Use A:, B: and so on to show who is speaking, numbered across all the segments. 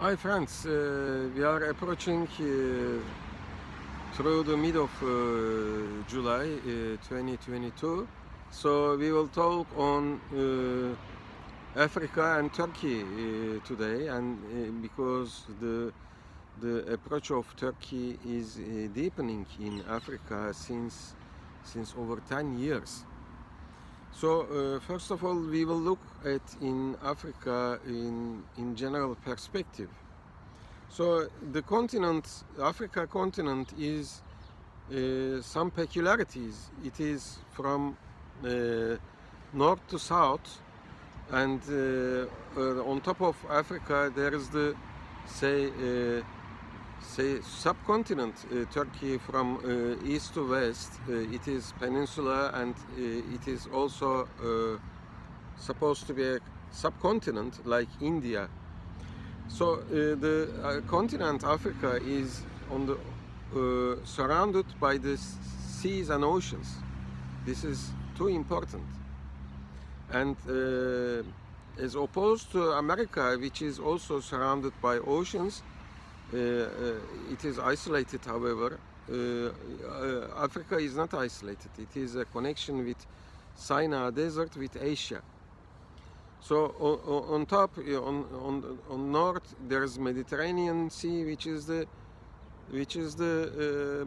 A: Hi friends, we are approaching through the mid of July 2022. So we will talk on Africa and Turkey today, and because the approach of Turkey is deepening in Africa since over 10 years. So first of all, we will look at in Africa in general perspective. So the continent, Africa continent, is some peculiarities. It is from north to south, and on top of Africa there is the say subcontinent Turkey from east to west. It is peninsula, and it is also supposed to be a subcontinent like India. So the continent Africa is on the surrounded by the seas and oceans. This is too important, and as opposed to America, which is also surrounded by oceans, it is isolated. However, Africa is not isolated. It is a connection with Sinai Desert, with Asia. So on top, on north, there is Mediterranean Sea, which is the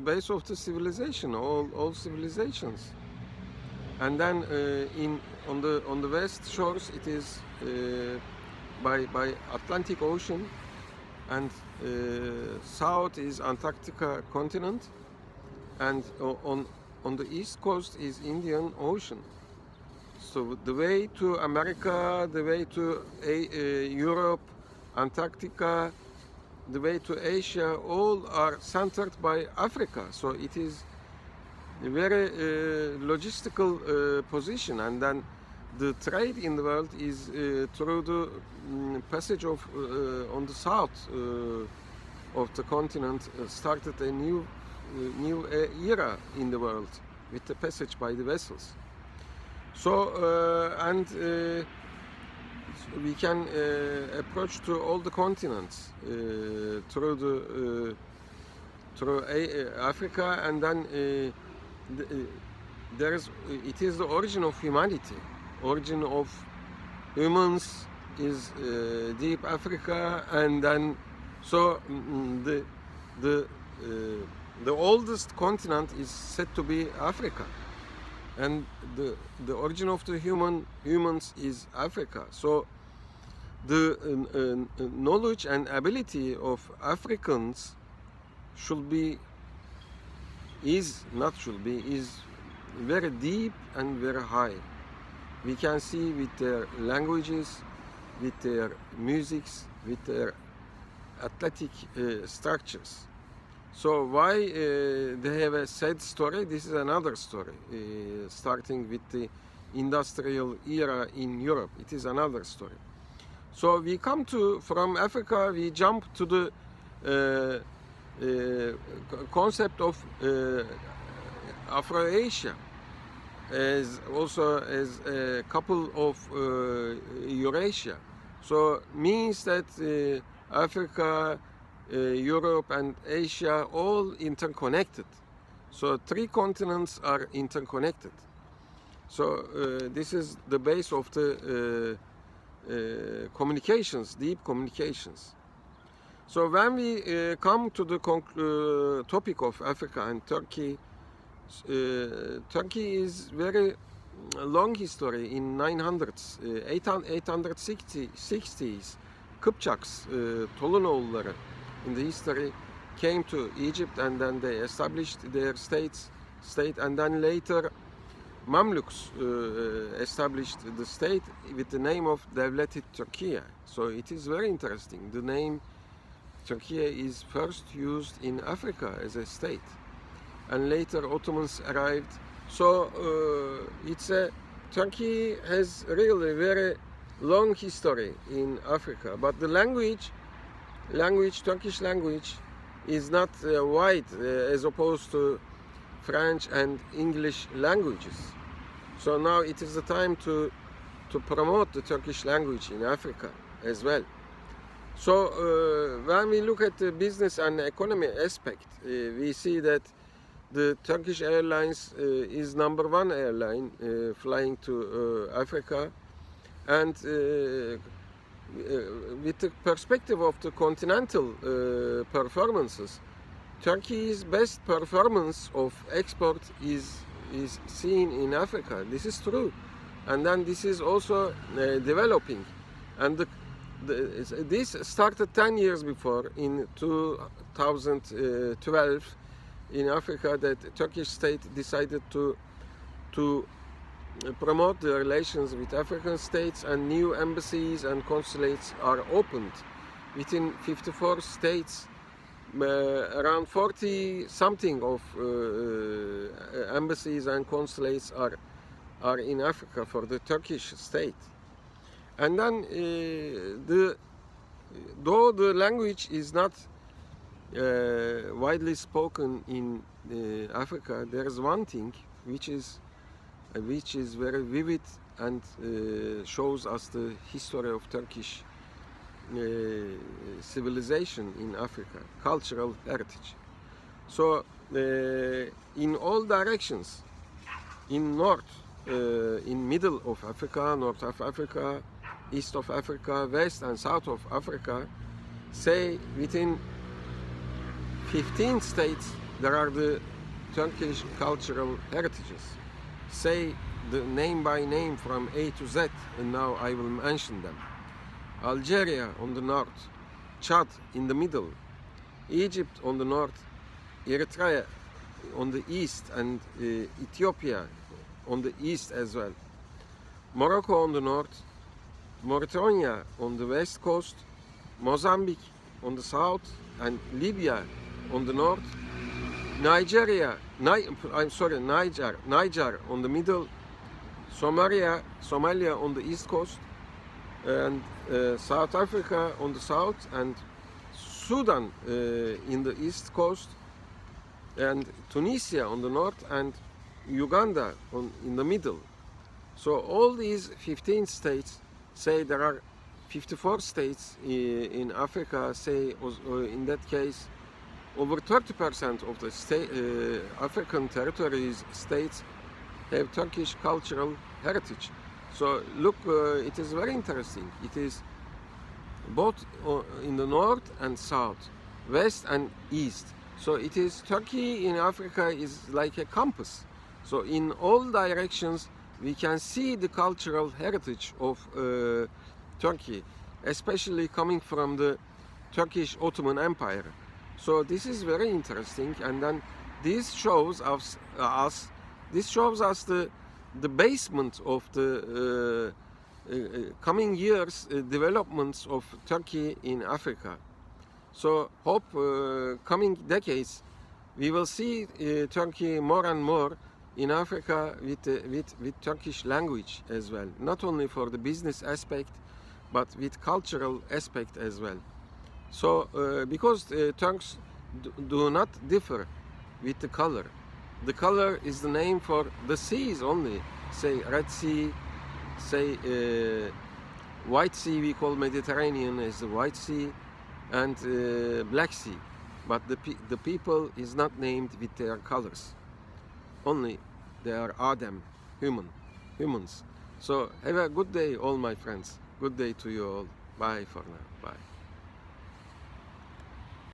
A: base of the civilization, all civilizations. And then on the west shores, it is by Atlantic Ocean, and south is Antarctica continent, and on the east coast is Indian Ocean. So the way to America, the way to Europe, Antarctica, the way to Asia, all are centered by Africa. So it is a very logistical position, and then the trade in the world is through the passage of on the south of the continent started a new era in the world with the passage by the vessels. So we can approach to all the continents through Africa, and then it is the origin of humanity. Origin of humans is deep Africa, and then so the oldest continent is said to be Africa, and the origin of the humans is Africa. So the knowledge and ability of Africans is very deep and very high. We can see with their languages, with their musics, with their athletic structures. So why they have a sad story? This is another story, starting with the industrial era in Europe. It is another story. So we come from Africa, we jump to the concept of Afro-Asia, as a couple of Eurasia. So means that Africa, Europe and Asia all interconnected. So three continents are interconnected. So this is the base of the communications, deep communications. So when we come to the topic of Africa and Turkey, Turkey is very long history. In 860s, Kıpçaks, Tolunoğulları in the history came to Egypt, and then they established their state, and then later Mamluks established the state with the name of Devlet-i Türkiye. So it is very interesting. The name Turkey is first used in Africa as a state, and later Ottomans arrived. So Turkey has really very long history in Africa, but the Turkish language is not wide as opposed to French and English languages. So now it is the time to promote the Turkish language in Africa as well. So when we look at the business and economy aspect, we see that the Turkish Airlines is number one airline flying to Africa, and with the perspective of the continental performances, Turkey's best performance of export is seen in Africa. This is true, and then this is also developing, and this started 10 years before, in 2012, in Africa, that Turkish state decided to promote the relations with African states, and new embassies and consulates are opened within 54 states. Around 40 something of embassies and consulates are in Africa for the Turkish state. And then though the language is not widely spoken in Africa, there is one thing which is very vivid and shows us the history of Turkish civilization in Africa, cultural heritage. So in all directions, in north, in middle of Africa, north of Africa, east of Africa, west and south of Africa, say within 15 states there are the Turkish cultural heritages. Say the name by name from A to Z, and now I will mention them. Algeria on the north, Chad in the middle, Egypt on the north, Eritrea on the east, and Ethiopia on the east as well. Morocco on the north, Mauritania on the west coast, Mozambique on the south, and Libya on the north. Niger on the middle, Somalia on the east coast, and South Africa on the south, and Sudan in the east coast, and Tunisia on the north, and Uganda in the middle. So all these 15 states, say there are 54 states in Africa, say in that case over 30% of the African territories, states, have Turkish cultural heritage. So look, it is very interesting. It is both in the north and south, west and east. So it is, Turkey in Africa is like a compass. So in all directions we can see the cultural heritage of Turkey, especially coming from the Turkish Ottoman Empire. So this is very interesting, and then this shows us the basement of the coming years developments of Turkey in Africa. So hope coming decades we will see Turkey more and more in Africa with Turkish language as well, not only for the business aspect but with cultural aspect as well. So because Turks do not differ with the color. The color is the name for the seas only. Say Red Sea, say White Sea, we call Mediterranean as the White Sea, and Black Sea. But the people is not named with their colors. Only they are Adam, humans. So have a good day, all my friends. Good day to you all. Bye for now. Bye.